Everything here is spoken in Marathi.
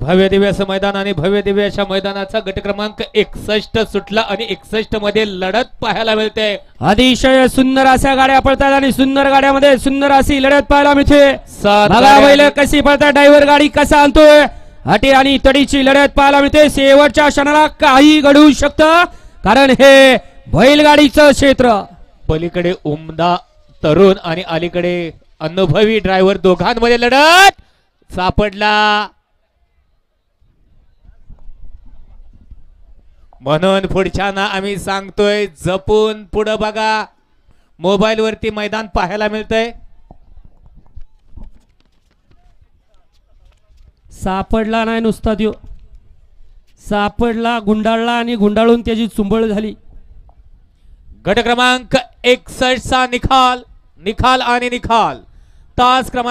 भव्य दिव्य असं मैदान आणि भव्य दिव्य अशा मैदानाचा गट क्रमांक 61 सुटला आणि 61 मध्ये लढत पाहायला मिळते। अतिशय सुंदर अशा गाड्या पळतात आणि सुंदर गाड्यामध्ये सुंदर अशी लढत पाहायला मिळते। बघा बैल कशी पळतात, ड्रायव्हर गाडी कसा आणतोय, अटी आणि तडीची लढत पाहायला मिळते। शेवटच्या क्षणाला काही घडू शकतं कारण हे बैलगाडीचं क्षेत्र। पलीकडे उमदा तरुण आणि अलीकडे अनुभवी ड्रायव्हर दोघांमध्ये लढत सापडला। म्हणून पुढच्याना आम्ही सांगतोय जपून पुढे बघा, मोबाईल वरती मैदान पाहायला मिळतंय। सापडला नाही नुसता त्यो, सापडला, गुंडाळला आणि गुंडाळून त्याची चुंबळ झाली। गट क्रमांक 61 चा निकाल, निकाल आणि निकाल तास क्रमांक